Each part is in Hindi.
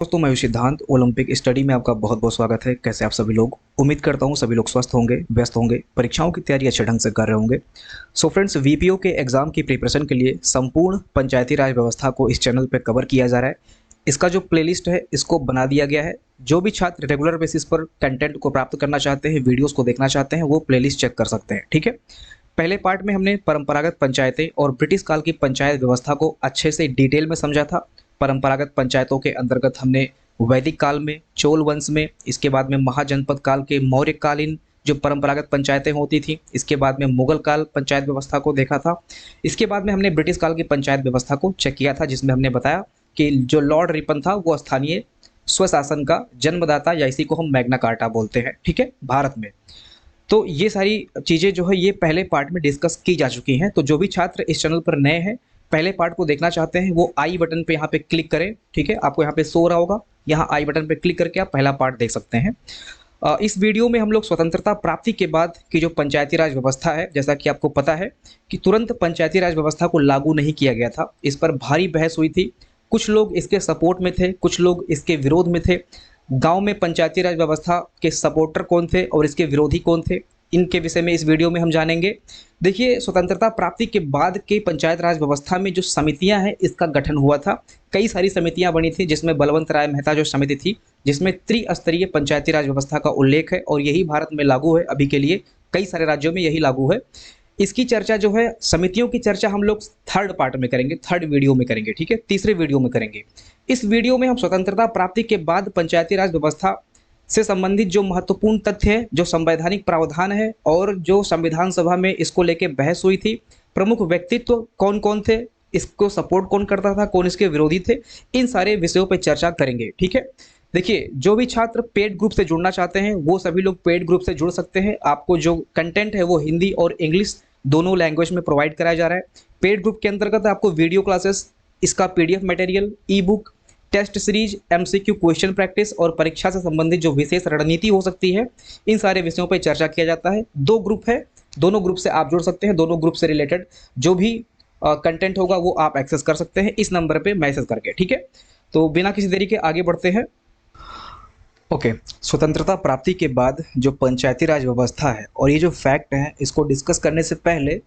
दोस्तों मैं सिद्धांत ओलंपिक स्टडी में आपका बहुत बहुत स्वागत है। कैसे आप सभी लोग? उम्मीद करता हूँ सभी लोग स्वस्थ होंगे, व्यस्त होंगे, परीक्षाओं की तैयारी अच्छे ढंग से कर रहे होंगे। सो फ्रेंड्स, वीपीओ के एग्जाम की प्रिपरेशन के लिए संपूर्ण पंचायती राज व्यवस्था को इस चैनल पे कवर किया जा रहा है। इसका जो प्लेलिस्ट है इसको बना दिया गया है। जो भी छात्र रेगुलर बेसिस पर कंटेंट को प्राप्त करना चाहते हैं, वीडियोज़ को देखना चाहते हैं, वो प्लेलिस्ट चेक कर सकते हैं। ठीक है। पहले पार्ट में हमने परंपरागत पंचायतें और ब्रिटिश काल की पंचायत व्यवस्था को अच्छे से डिटेल में समझा था। परंपरागत पंचायतों के अंतर्गत हमने वैदिक काल में, चोल वंश में, इसके बाद में महाजनपद काल के मौर्यकालीन जो परंपरागत पंचायतें होती थी, इसके बाद में मुगल काल पंचायत व्यवस्था को देखा था। इसके बाद में हमने ब्रिटिश काल की पंचायत व्यवस्था को चेक किया था, जिसमें हमने बताया कि जो लॉर्ड रिपन था वो स्थानीय स्वशासन का जन्मदाता, या इसी को हम मैग्ना कार्टा बोलते हैं। ठीक है, भारत में। तो ये सारी चीज़ें जो है ये पहले पार्ट में डिस्कस की जा चुकी हैं। तो जो भी छात्र इस चैनल पर नए हैं, पहले पार्ट को देखना चाहते हैं, वो आई बटन पे यहाँ पे क्लिक करें। ठीक है, आपको यहाँ पे शो रहा होगा, यहाँ आई बटन पे क्लिक करके आप पहला पार्ट देख सकते हैं। इस वीडियो में हम लोग स्वतंत्रता प्राप्ति के बाद की जो पंचायती राज व्यवस्था है, जैसा कि आपको पता है कि तुरंत पंचायती राज व्यवस्था को लागू नहीं किया गया था। इस पर भारी बहस हुई थी। कुछ लोग इसके सपोर्ट में थे, कुछ लोग इसके विरोध में थे। गांव में पंचायती राज व्यवस्था के सपोर्टर कौन थे और इसके विरोधी कौन थे, इनके विषय में इस वीडियो में हम जानेंगे। देखिए, स्वतंत्रता प्राप्ति के बाद के पंचायत राज व्यवस्था में जो समितियां हैं इसका गठन हुआ था। कई सारी समितियां बनी थी, जिसमें बलवंत राय मेहता जो समिति थी, जिसमें त्रिस्तरीय पंचायती राज व्यवस्था का उल्लेख है, और यही भारत में लागू है अभी के लिए। कई सारे राज्यों में यही लागू है। इसकी चर्चा जो है, समितियों की चर्चा हम लोग थर्ड पार्ट में करेंगे, थर्ड वीडियो में करेंगे। ठीक है, तीसरे वीडियो में करेंगे। इस वीडियो में हम स्वतंत्रता प्राप्ति के बाद पंचायती राज व्यवस्था से संबंधित जो महत्वपूर्ण तथ्य है, जो संवैधानिक प्रावधान है, और जो संविधान सभा में इसको लेके बहस हुई थी, प्रमुख व्यक्तित्व कौन कौन थे, इसको सपोर्ट कौन करता था, कौन इसके विरोधी थे, इन सारे विषयों पर चर्चा करेंगे। ठीक है। देखिए, जो भी छात्र पेड ग्रुप से जुड़ना चाहते हैं वो सभी लोग पेड ग्रुप से जुड़ सकते हैं। आपको जो कंटेंट है वो हिंदी और इंग्लिश दोनों लैंग्वेज में प्रोवाइड कराया जा रहा है। पेड ग्रुप के अंतर्गत आपको वीडियो क्लासेस, इसका PDF material, ebook, test series, MCQ question practice और परीक्षा से संबंधित जो विशेष रणनीति हो सकती है, इन सारे विषयों पर चर्चा किया जाता है। 2 ग्रुप है, दोनों ग्रुप से आप जुड़ सकते हैं। दोनों ग्रुप से रिलेटेड जो भी कंटेंट होगा वो आप एक्सेस कर सकते हैं इस नंबर पे मैसेज करके। ठीक है, तो बिना किसी देरी के आगे बढ़ते हैं। ओके, स्वतंत्रता प्राप्ति के बाद जो पंचायती राज व्यवस्था है और ये जो फैक्ट है, इसको डिस्कस करने से पहले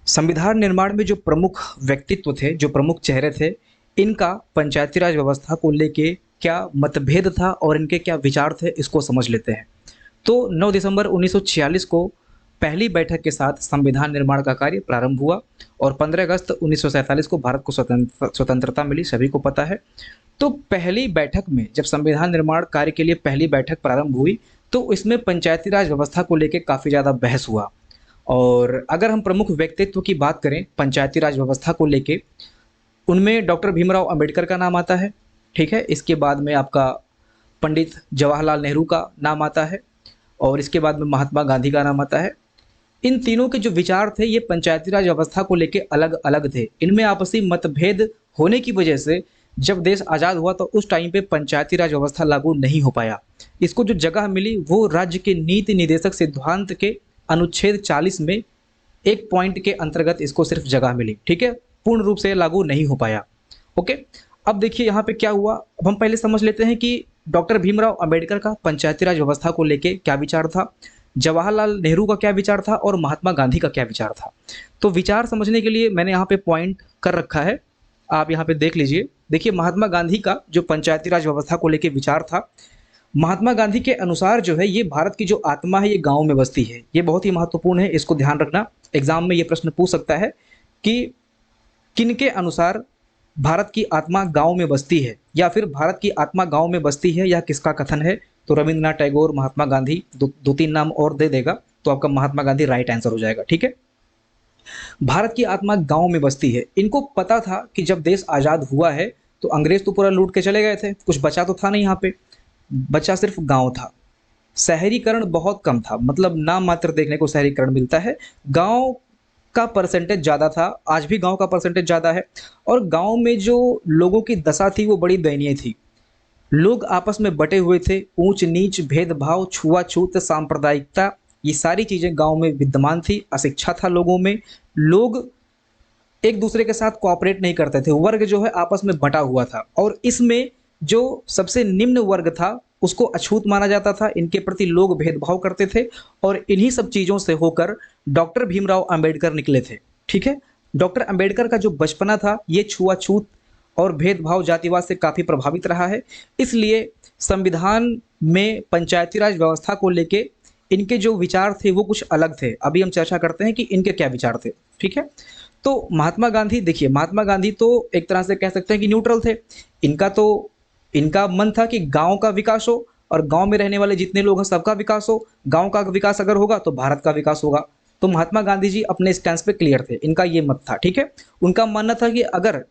संविधान निर्माण में जो प्रमुख व्यक्तित्व थे, जो प्रमुख चेहरे थे, इनका पंचायती राज व्यवस्था को लेके क्या मतभेद था और इनके क्या विचार थे, इसको समझ लेते हैं। तो 9 दिसंबर 1946 को पहली बैठक के साथ संविधान निर्माण का कार्य प्रारंभ हुआ, और 15 अगस्त 1947 को भारत को स्वतंत्रता मिली, सभी को पता है। तो पहली बैठक में जब संविधान निर्माण कार्य के लिए पहली बैठक प्रारंभ हुई, तो इसमें पंचायती राज व्यवस्था को लेकर काफ़ी ज़्यादा बहस हुआ। और अगर हम प्रमुख व्यक्तित्व की बात करें पंचायती राज व्यवस्था को लेके, उनमें डॉक्टर भीमराव अंबेडकर का नाम आता है। ठीक है, इसके बाद में आपका पंडित जवाहरलाल नेहरू का नाम आता है, और इसके बाद में महात्मा गांधी का नाम आता है। इन तीनों के जो विचार थे ये पंचायती राज व्यवस्था को लेके अलग अलग थे। इनमें आपसी मतभेद होने की वजह से जब देश आज़ाद हुआ तो उस टाइम पे पंचायती राज व्यवस्था लागू नहीं हो पाया। इसको जो जगह मिली वो राज्य के नीति निदेशक सिद्धांत के अनुच्छेद 40 में एक पॉइंट के अंतर्गत इसको सिर्फ जगह मिली। ठीक है, पूर्ण रूप से लागू नहीं हो पाया। ओके, अब देखिए यहाँ पे क्या हुआ। अब हम पहले समझ लेते हैं कि डॉक्टर भीमराव अंबेडकर का पंचायती राज व्यवस्था को लेके क्या विचार था, जवाहरलाल नेहरू का क्या विचार था, और महात्मा गांधी का क्या विचार था। तो विचार समझने के लिए मैंने यहाँ पे पॉइंट कर रखा है, आप यहाँ पे देख लीजिए। देखिए, महात्मा गांधी का जो पंचायती राज व्यवस्था को लेके विचार था, महात्मा गांधी के अनुसार जो है ये भारत की जो आत्मा है ये गाँव में बसती है। ये बहुत ही महत्वपूर्ण है, इसको ध्यान रखना। एग्जाम में ये प्रश्न पूछ सकता है कि किनके अनुसार भारत की आत्मा गांव में बसती है, या फिर भारत की आत्मा गांव में बसती है, यह किसका कथन है। तो रविंद्रनाथ टैगोर, महात्मा गांधी, दो तीन नाम और दे देगा तो आपका महात्मा गांधी राइट आंसर हो जाएगा। ठीक है, भारत की आत्मा गांव में बसती है। इनको पता था कि जब देश आज़ाद हुआ है तो अंग्रेज तो पूरा लूट के चले गए थे, कुछ बचा तो था नहीं, यहाँ पे बचा सिर्फ गांव था। शहरीकरण बहुत कम था, मतलब नाम मात्र देखने को शहरीकरण मिलता है। गांव का परसेंटेज ज़्यादा था, आज भी गांव का परसेंटेज ज़्यादा है। और गांव में जो लोगों की दशा थी वो बड़ी दयनीय थी। लोग आपस में बटे हुए थे, ऊंच नीच, भेदभाव, छुआछूत, सांप्रदायिकता, ये सारी चीज़ें गांव में विद्यमान थी। अशिक्षा था लोगों में, लोग एक दूसरे के साथ कोऑपरेट नहीं करते थे, वर्ग जो है आपस में बटा हुआ था। और इसमें जो सबसे निम्न वर्ग था उसको अछूत माना जाता था, इनके प्रति लोग भेदभाव करते थे और इन्हीं सब चीज़ों से होकर डॉक्टर भीमराव अंबेडकर निकले थे। ठीक है, डॉक्टर अंबेडकर का जो बचपना था ये छुआछूत और भेदभाव जातिवाद से काफ़ी प्रभावित रहा है। इसलिए संविधान में पंचायती राज व्यवस्था को लेके इनके जो विचार थे वो कुछ अलग थे। अभी हम चर्चा करते हैं कि इनके क्या विचार थे। ठीक है, तो महात्मा गांधी, देखिए महात्मा गांधी तो एक तरह से कह सकते हैं कि न्यूट्रल थे। इनका मन था कि गांव का विकास हो और गांव में रहने वाले जितने लोग हैं सबका विकास हो। गांव का विकास अगर होगा तो भारत का विकास होगा। तो महात्मा गांधी जी अपने स्टैंड पे क्लियर थे, इनका ये मत था। ठीक है, उनका मानना था कि अगर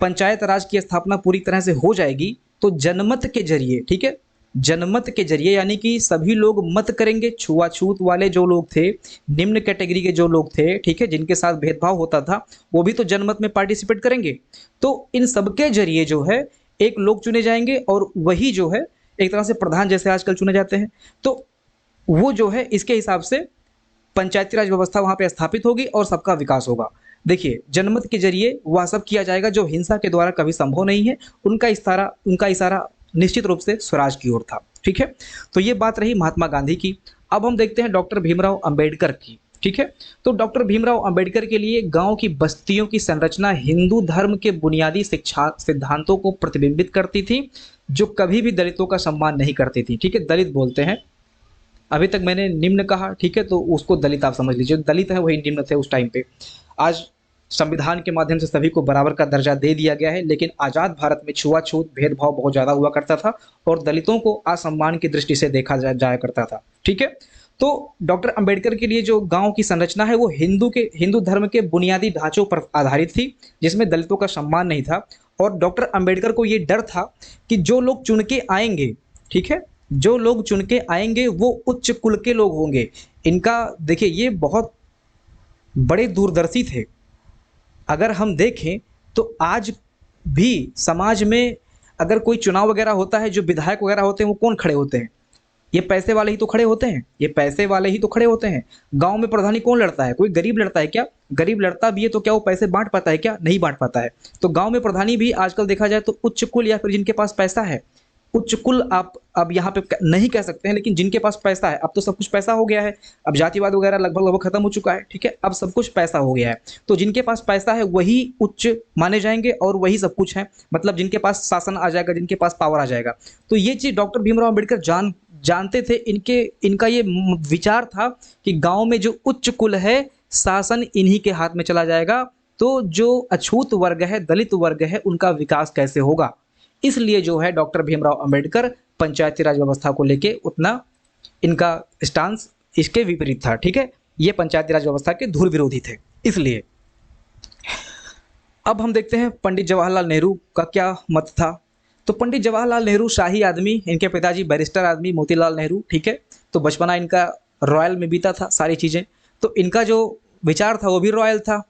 पंचायत राज की स्थापना पूरी तरह से हो जाएगी तो जनमत के जरिए, ठीक है, जनमत के जरिए यानी कि सभी लोग मत करेंगे। छुआछूत वाले जो लोग थे, निम्न कैटेगरी के जो लोग थे, ठीक है, जिनके साथ भेदभाव होता था, वो भी तो जनमत में पार्टिसिपेट करेंगे। तो इन सबके जरिए जो है एक लोग चुने जाएंगे और वही जो है एक तरह से प्रधान जैसे आजकल चुने जाते हैं। तो वो जो है इसके हिसाब से पंचायती राज व्यवस्था वहां पे स्थापित होगी और सबका विकास होगा। देखिए जनमत के जरिए वह सब किया जाएगा जो हिंसा के द्वारा कभी संभव नहीं है। उनका इशारा निश्चित रूप से स्वराज की ओर था। ठीक है, तो ये बात रही महात्मा गांधी की। अब हम देखते हैं डॉक्टर भीमराव अंबेडकर की। ठीक है, तो डॉक्टर भीमराव अंबेडकर के लिए गांव की बस्तियों की संरचना हिंदू धर्म के बुनियादी शिक्षा सिद्धांतों को प्रतिबिंबित करती थी, जो कभी भी दलितों का सम्मान नहीं करती थी। ठीक है, दलित बोलते हैं, अभी तक मैंने निम्न कहा। ठीक है, तो उसको दलित आप समझ लीजिए, दलित है वही निम्न थे उस टाइम पे। आज संविधान के माध्यम से सभी को बराबर का दर्जा दे दिया गया है, लेकिन आज़ाद भारत में छुआछूत भेदभाव बहुत ज़्यादा हुआ करता था और दलितों को असम्मान की दृष्टि से देखा जाया करता था। ठीक है, तो डॉक्टर अंबेडकर के लिए जो गांव की संरचना है वो हिंदू धर्म के बुनियादी ढांचों पर आधारित थी, जिसमें दलितों का सम्मान नहीं था। और डॉक्टर अंबेडकर को ये डर था कि जो लोग चुन के आएंगे, ठीक है, जो लोग चुन के आएंगे वो उच्च कुल के लोग होंगे। इनका देखिए ये बहुत बड़े दूरदर्शी थे। अगर हम देखें तो आज भी समाज में अगर कोई चुनाव वगैरह होता है, जो विधायक वगैरह होते हैं वो कौन खड़े होते हैं? ये पैसे वाले ही तो खड़े होते हैं, ये पैसे वाले ही तो खड़े होते हैं। गांव में प्रधानी कौन लड़ता है? कोई गरीब लड़ता है क्या? गरीब लड़ता भी है तो क्या वो पैसे बांट पाता है क्या? नहीं बांट पाता है। तो गांव में प्रधानी भी आजकल देखा जाए तो उच्च कुल या फिर जिनके पास पैसा है, उच्च कुल आप अब यहाँ पे नहीं कह सकते हैं, लेकिन जिनके पास पैसा है, अब तो सब कुछ पैसा हो गया है। अब जातिवाद वगैरह लगभग लगभग खत्म हो चुका है। ठीक है, अब सब कुछ पैसा हो गया है। तो जिनके पास पैसा है वही उच्च माने जाएंगे और वही सब कुछ है, मतलब जिनके पास शासन आ जाएगा, जिनके पास पावर आ जाएगा। तो ये चीज़ डॉक्टर भीमराव अम्बेडकर जानते थे। इनका ये विचार था कि गांव में जो उच्च कुल है शासन इन्हीं के हाथ में चला जाएगा, तो जो अछूत वर्ग है, दलित वर्ग है, उनका विकास कैसे होगा। इसलिए जो है डॉक्टर भीमराव अंबेडकर पंचायती राज व्यवस्था को लेके उतना इनका स्टांस इसके विपरीत था। ठीक है, ये पंचायती राज व्यवस्था के धुर विरोधी थे। इसलिए अब हम देखते हैं पंडित जवाहरलाल नेहरू का क्या मत था। तो पंडित जवाहरलाल नेहरू शाही आदमी, इनके पिताजी बैरिस्टर आदमी मोतीलाल नेहरू। ठीक है, तो बचपना इनका रॉयल में बीता था सारी चीज़ें। तो इनका जो विचार था वो भी रॉयल था।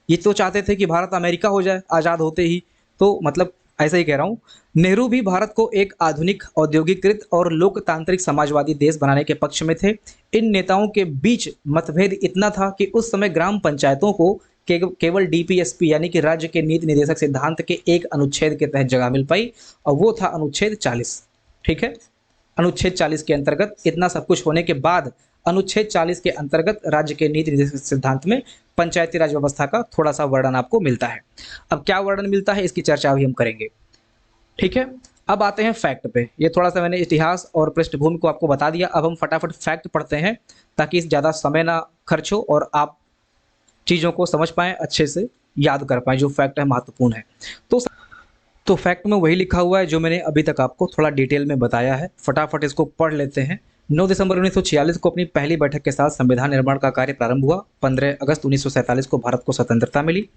ये तो चाहते थे कि भारत अमेरिका हो जाए आज़ाद होते ही, तो मतलब ऐसा ही कह रहा हूँ। नेहरू भी भारत को एक आधुनिक औद्योगिकृत और लोकतांत्रिक समाजवादी देश बनाने के पक्ष में थे। इन नेताओं के बीच मतभेद इतना था कि उस समय ग्राम पंचायतों को केवल डीपीएसपी यानी कि राज्य के नीति निर्देशक सिद्धांत के एक अनुच्छेद के तहत जगह मिल पाई, और वो था अनुच्छेद 40। ठीक है, अनुच्छेद 40 के अंतर्गत इतना सब कुछ होने के बाद अनुच्छेद 40 के अंतर्गत राज्य के नीति निर्देशक सिद्धांत में पंचायती राज व्यवस्था का थोड़ा सा वर्णन आपको मिलता है। अब क्या वर्णन मिलता है इसकी चर्चा भी हम करेंगे। ठीक है, अब आते हैं फैक्ट पे। ये थोड़ा सा मैंने इतिहास और पृष्ठभूमि को आपको बता दिया। अब हम फटाफट फैक्ट पढ़ते हैं ताकि ज़्यादा समय ना खर्च हो और आप चीज़ों को समझ पाएँ, अच्छे से याद कर पाएँ। जो फैक्ट है महत्वपूर्ण है। तो फैक्ट में वही लिखा हुआ है जो मैंने अभी तक आपको थोड़ा डिटेल में बताया है। फटाफट इसको पढ़ लेते हैं। 9 दिसंबर 1946 को अपनी पहली बैठक के साथ संविधान निर्माण का कार्य प्रारंभ हुआ। 15 अगस्त 1947 को भारत को स्वतंत्रता मिली।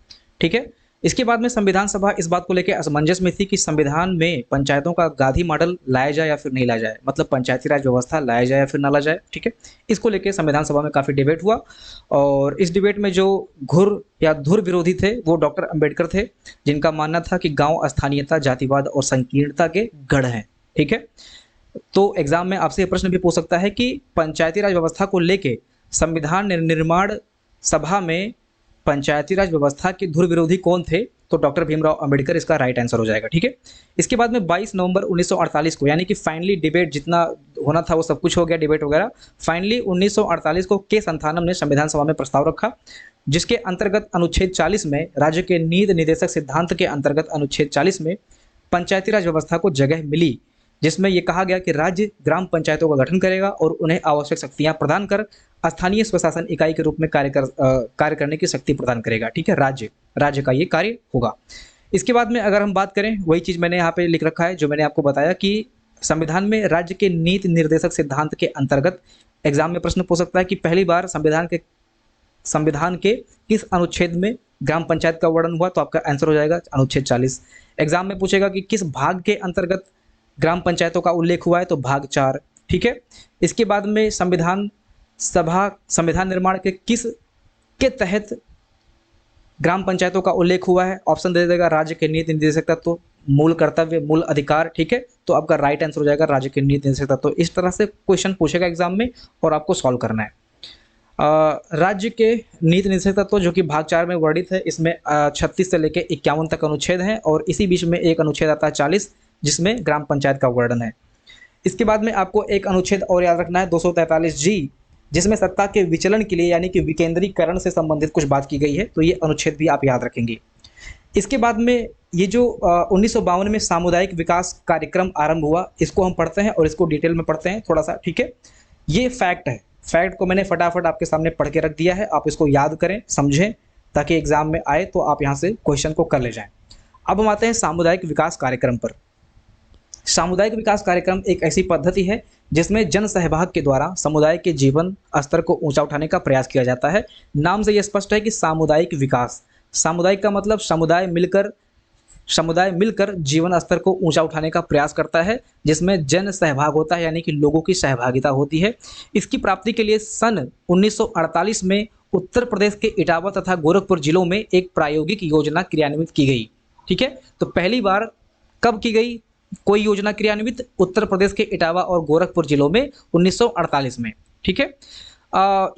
ठीक है, इसके बाद में संविधान सभा इस बात को लेकर असमंजस में थी कि संविधान में पंचायतों का गांधी मॉडल लाया जाए या फिर नहीं लाया जाए, मतलब पंचायती राज व्यवस्था लाया जाए या फिर ना लाया जाए। ठीक है, इसको लेकर संविधान सभा में काफ़ी डिबेट हुआ और इस डिबेट में जो घुर या धुर विरोधी थे वो डॉक्टर अंबेडकर थे, जिनका मानना था कि गाँव स्थानीयता, जातिवाद और संकीर्णता के गढ़ हैं। ठीक है, तो एग्जाम में आपसे ये प्रश्न भी पूछ सकता है कि पंचायती राज व्यवस्था को लेके संविधान निर्माण सभा में पंचायती राज व्यवस्था के धुर विरोधी कौन थे? तो डॉक्टर भीमराव अंबेडकर इसका राइट आंसर हो जाएगा। ठीक है, इसके बाद में 22 नवंबर 1948 को, यानी कि फाइनली डिबेट जितना होना था वो सब कुछ हो गया, डिबेट वगैरह। फाइनली 1948 को के संथानम ने संविधान सभा में प्रस्ताव रखा, जिसके अंतर्गत अनुच्छेद 40 में राज्य के नीति निर्देशक सिद्धांत के अंतर्गत अनुच्छेद 40 में पंचायती राज व्यवस्था को जगह मिली, जिसमें यह कहा गया कि राज्य ग्राम पंचायतों का गठन करेगा और उन्हें आवश्यक शक्तियां प्रदान कर स्थानीय स्वशासन इकाई के रूप में कार्य करने की शक्ति प्रदान करेगा। ठीक है, राज्य का ये कार्य होगा। इसके बाद में अगर हम बात करें, वही चीज़ मैंने यहाँ पे लिख रखा है जो मैंने आपको बताया कि संविधान में राज्य के नीति निर्देशक सिद्धांत के अंतर्गत एग्जाम में प्रश्न पूछ सकता है कि पहली बार संविधान के किस अनुच्छेद में ग्राम पंचायत का वर्णन हुआ? तो आपका आंसर हो जाएगा अनुच्छेद 40। एग्जाम में पूछेगा कि किस भाग के अंतर्गत ग्राम पंचायतों का उल्लेख हुआ है? तो भाग 4। ठीक है, इसके बाद में संविधान निर्माण के किस के तहत ग्राम पंचायतों का उल्लेख हुआ है? ऑप्शन दे देगा राज्य के नीति निर्देशक तत्व, मूल कर्तव्य, मूल अधिकार। ठीक है, तो आपका राइट आंसर हो जाएगा राज्य के नीति निर्देशक तत्व। इस तरह से क्वेश्चन पूछेगा एग्जाम में और आपको सॉल्व करना है। राज्य के नीति निर्देशक तत्व जो कि भाग 4 में वर्णित है, इसमें 36 से लेकर 51 तक अनुच्छेद हैं और इसी बीच में एक अनुच्छेद आता है 40, जिसमें ग्राम पंचायत का वर्णन है। इसके बाद में आपको एक अनुच्छेद और याद रखना है 243G, जिसमें सत्ता के विचलन के लिए यानी कि विकेंद्रीकरण से संबंधित कुछ बात की गई है, तो ये अनुच्छेद भी आप याद रखेंगे। इसके बाद में ये जो 1952 में सामुदायिक विकास कार्यक्रम आरंभ हुआ, इसको हम पढ़ते हैं और इसको डिटेल में पढ़ते हैं थोड़ा सा। ठीक है, ये फैक्ट है, फैक्ट को मैंने फटाफट आपके सामने पढ़ के रख दिया है, आप इसको याद करें, समझें, ताकि एग्जाम में आए तो आप यहाँ से क्वेश्चन को कर ले जाएं। अब हम आते हैं सामुदायिक विकास कार्यक्रम पर। सामुदायिक विकास कार्यक्रम एक ऐसी पद्धति है जिसमें जन सहभाग के द्वारा समुदाय के जीवन स्तर को ऊंचा उठाने का प्रयास किया जाता है। नाम से यह स्पष्ट है कि सामुदायिक विकास, सामुदायिक का मतलब समुदाय मिलकर जीवन स्तर को ऊंचा उठाने का प्रयास करता है, जिसमें जन सहभाग होता है, यानी कि लोगों की सहभागिता होती है। इसकी प्राप्ति के लिए सन 1948 में उत्तर प्रदेश के इटावा तथा गोरखपुर जिलों में एक प्रायोगिक योजना क्रियान्वित की गई। ठीक है, तो पहली बार कब की गई कोई योजना क्रियान्वित? उत्तर प्रदेश के इटावा और गोरखपुर जिलों में 1948 में। ठीक है,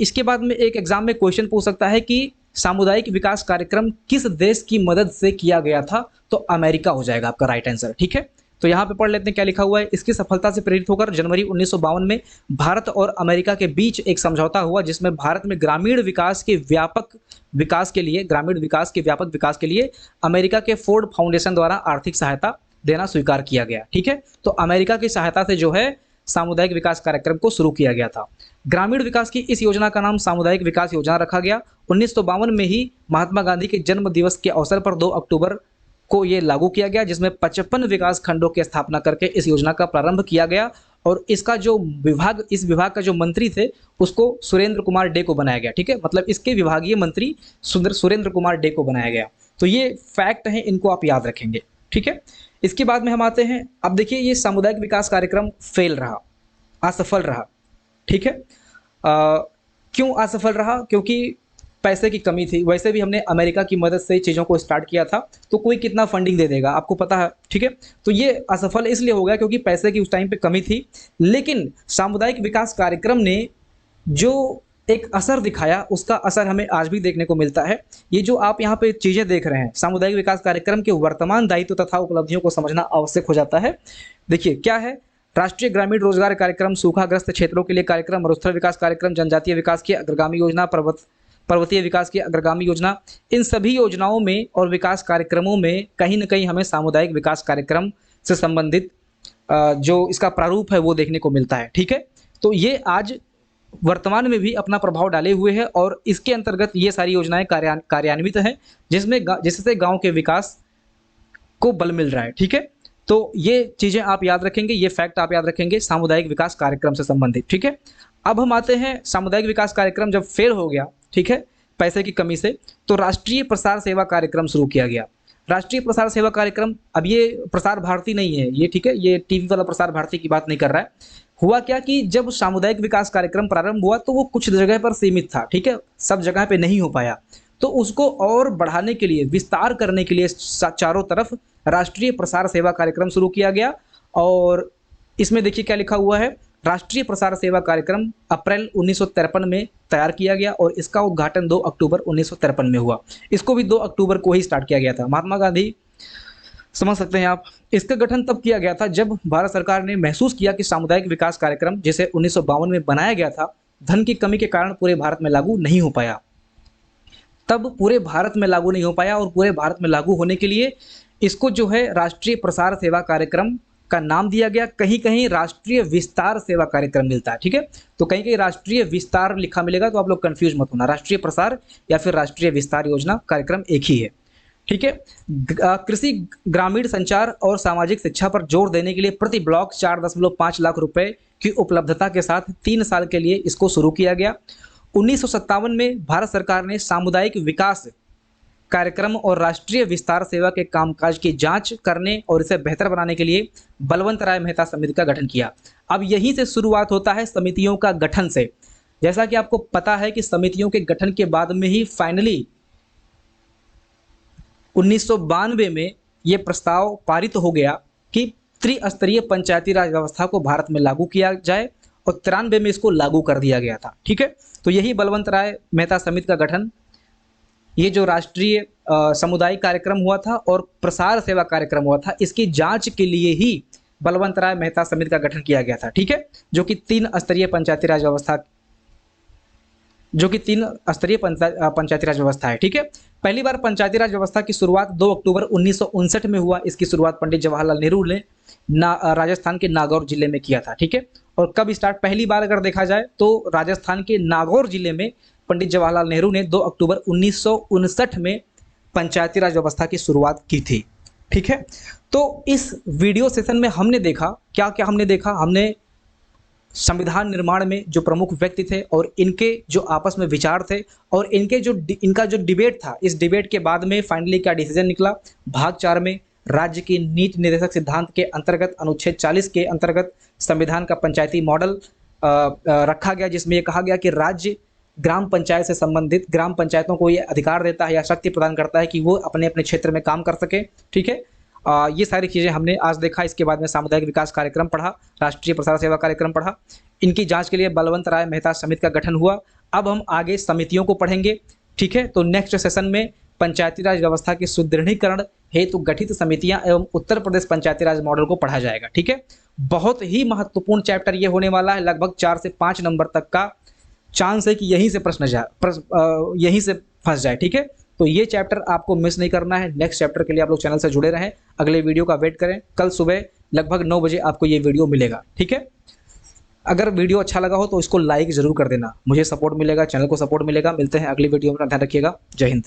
इसके बाद में एक एग्जाम में क्वेश्चन पूछ सकता है कि सामुदायिक विकास कार्यक्रम किस देश की मदद से किया गया था? तो अमेरिका हो जाएगा आपका राइट आंसर। ठीक है, तो यहाँ पे पढ़ लेते हैं क्या लिखा हुआ है। इसकी सफलता से प्रेरित होकर जनवरी 1952 में भारत और अमेरिका के बीच एक समझौता हुआ, जिसमें भारत में ग्रामीण विकास के व्यापक विकास के लिए अमेरिका के फोर्ड फाउंडेशन द्वारा आर्थिक सहायता देना स्वीकार किया गया। ठीक है, तो अमेरिका की सहायता से जो है सामुदायिक विकास कार्यक्रम को शुरू किया गया था। ग्रामीण विकास की इस योजना का नाम सामुदायिक विकास योजना रखा गया। 1952 में ही महात्मा गांधी के जन्म दिवस के अवसर पर 2 अक्टूबर को ये लागू किया गया, जिसमें 55 विकास खंडों की स्थापना करके इस योजना का प्रारंभ किया गया और इसका जो विभाग, इस विभाग का जो मंत्री थे उसको सुरेंद्र कुमार डे को बनाया गया। ठीक है, मतलब इसके विभागीय मंत्री सुरेंद्र कुमार डे को बनाया गया। तो ये फैक्ट है, इनको आप याद रखेंगे। ठीक है, इसके बाद में हम आते हैं, अब देखिए ये सामुदायिक विकास कार्यक्रम फेल रहा, असफल रहा। ठीक है, क्यों असफल रहा? क्योंकि पैसे की कमी थी। वैसे भी हमने अमेरिका की मदद से चीज़ों को स्टार्ट किया था, तो कोई कितना फंडिंग दे देगा आपको पता है। ठीक है, तो ये असफल इसलिए हो गया क्योंकि पैसे की उस टाइम पे कमी थी। लेकिन सामुदायिक विकास कार्यक्रम ने जो एक असर दिखाया, उसका असर हमें आज भी देखने को मिलता है। ये जो आप यहाँ पे चीज़ें देख रहे हैं, सामुदायिक विकास कार्यक्रम के वर्तमान दायित्व तथा उपलब्धियों को समझना आवश्यक हो जाता है। देखिए क्या है, राष्ट्रीय ग्रामीण रोजगार कार्यक्रम, सूखाग्रस्त क्षेत्रों के लिए कार्यक्रम, मरुस्थल विकास कार्यक्रम, जनजातीय विकास की अग्रगामी योजना, पर्वतीय विकास की अग्रगामी योजना। इन सभी योजनाओं में और विकास कार्यक्रमों में कहीं न कहीं हमें सामुदायिक विकास कार्यक्रम से संबंधित जो इसका प्रारूप है वो देखने को मिलता है। ठीक है, तो ये आज वर्तमान में भी अपना प्रभाव डाले हुए है और इसके अंतर्गत ये सारी योजनाएं कार्यान्वित हैं, जिससे गांव के विकास को बल मिल रहा है। ठीक है, तो ये चीज़ें आप याद रखेंगे, ये फैक्ट आप याद रखेंगे सामुदायिक विकास कार्यक्रम से संबंधित। ठीक है, अब हम आते हैं सामुदायिक विकास कार्यक्रम जब फेल हो गया, ठीक है, पैसे की कमी से, तो राष्ट्रीय प्रसार सेवा कार्यक्रम शुरू किया गया। राष्ट्रीय प्रसार सेवा कार्यक्रम, अब ये प्रसार भारती नहीं है ये, ठीक है, ये टीवी वाला प्रसार भारती की बात नहीं कर रहा है। हुआ क्या कि जब सामुदायिक विकास कार्यक्रम प्रारंभ हुआ तो वो कुछ जगह पर सीमित था। ठीक है, सब जगह पे नहीं हो पाया, तो उसको और बढ़ाने के लिए, विस्तार करने के लिए चारों तरफ राष्ट्रीय प्रसार सेवा कार्यक्रम शुरू किया गया। और इसमें देखिए क्या लिखा हुआ है, राष्ट्रीय प्रसार सेवा कार्यक्रम अप्रैल 1953 में तैयार किया गया और इसका उद्घाटन 2 अक्टूबर 1953 में हुआ। इसको भी 2 अक्टूबर को ही स्टार्ट किया गया था। महात्मा गांधी, समझ सकते हैं आप। इसका गठन तब किया गया था जब भारत सरकार ने महसूस किया कि सामुदायिक विकास कार्यक्रम जिसे 1952 में बनाया गया था, धन की कमी के कारण पूरे भारत में लागू नहीं हो पाया। तब पूरे भारत में लागू नहीं हो पाया और पूरे भारत में लागू होने के लिए इसको जो है राष्ट्रीय प्रसार सेवा कार्यक्रम का नाम दिया गया। कहीं कहीं राष्ट्रीय विस्तार सेवा कार्यक्रम मिलता है, ठीक है। तो कहीं कहीं राष्ट्रीय विस्तार लिखा मिलेगा, तो आप लोग कंफ्यूज मत होना, राष्ट्रीय प्रसार या फिर राष्ट्रीय विस्तार योजना कार्यक्रम एक ही है, ठीक है। कृषि, ग्रामीण संचार और सामाजिक शिक्षा पर जोर देने के लिए प्रति ब्लॉक 4.5 लाख रुपए की उपलब्धता के साथ 3 साल के लिए इसको शुरू किया गया। 1957 में भारत सरकार ने सामुदायिक विकास कार्यक्रम और राष्ट्रीय विस्तार सेवा के कामकाज की जांच करने और इसे बेहतर बनाने के लिए बलवंत राय मेहता समिति का गठन किया। अब यहीं से शुरुआत होता है समितियों का गठन से। जैसा कि आपको पता है कि समितियों के गठन के बाद में ही फाइनली 1992 में ये प्रस्ताव पारित हो गया कि त्रिस्तरीय पंचायती राज व्यवस्था को भारत में लागू किया जाए और 93 में इसको लागू कर दिया गया था, ठीक है। तो यही बलवंत राय मेहता समिति का गठन, ये जो राष्ट्रीय सामुदायिक कार्यक्रम हुआ था और प्रसार सेवा कार्यक्रम हुआ था, इसकी जांच के लिए ही बलवंत राय मेहता समिति का गठन किया गया था, ठीक है। जो कि 3 स्तरीय पंचायती राज व्यवस्था पंचायती राज व्यवस्था है, ठीक है। पहली बार पंचायती राज व्यवस्था की शुरुआत 2 अक्टूबर 1959 में हुआ। इसकी शुरुआत पंडित जवाहरलाल नेहरू ने राजस्थान के नागौर जिले में किया था, ठीक है। और कब स्टार्ट, पहली बार अगर देखा जाए तो राजस्थान के नागौर जिले में पंडित जवाहरलाल नेहरू ने 2 अक्टूबर 1959 में पंचायती राज व्यवस्था की शुरुआत की थी, ठीक है। तो इस वीडियो सेशन में हमने देखा क्या क्या हमने देखा, हमने संविधान निर्माण में जो प्रमुख व्यक्ति थे और इनके जो आपस में विचार थे और इनका जो डिबेट था, इस डिबेट के बाद में फाइनली क्या डिसीजन निकला। भाग 4 में राज्य की नीति निर्देशक सिद्धांत के अंतर्गत अनुच्छेद 40 के अंतर्गत संविधान का पंचायती मॉडल रखा गया, जिसमें यह कहा गया कि राज्य ग्राम पंचायत से संबंधित ग्राम पंचायतों को ये अधिकार देता है या शक्ति प्रदान करता है कि वो अपने अपने क्षेत्र में काम कर सके, ठीक है। ये सारी चीज़ें हमने आज देखा। इसके बाद में सामुदायिक विकास कार्यक्रम पढ़ा, राष्ट्रीय प्रसार सेवा कार्यक्रम पढ़ा। इनकी जांच के लिए बलवंत राय मेहता समिति का गठन हुआ। अब हम आगे समितियों को पढ़ेंगे, ठीक है। तो नेक्स्ट सेशन में पंचायती राज व्यवस्था के सुदृढ़ीकरण हेतु गठित समितियां एवं उत्तर प्रदेश पंचायती राज मॉडल को पढ़ा जाएगा, ठीक है। बहुत ही महत्वपूर्ण चैप्टर ये होने वाला है। लगभग 4 से 5 नंबर तक का चांस है कि यहीं से यहीं से फंस जाए, ठीक है। तो ये चैप्टर आपको मिस नहीं करना है। नेक्स्ट चैप्टर के लिए आप लोग चैनल से जुड़े रहें, अगले वीडियो का वेट करें। कल सुबह लगभग 9 बजे आपको ये वीडियो मिलेगा, ठीक है। अगर वीडियो अच्छा लगा हो तो इसको लाइक ज़रूर कर देना, मुझे सपोर्ट मिलेगा, चैनल को सपोर्ट मिलेगा। मिलते हैं अगली वीडियो में, ध्यान रखिएगा। जय हिंद।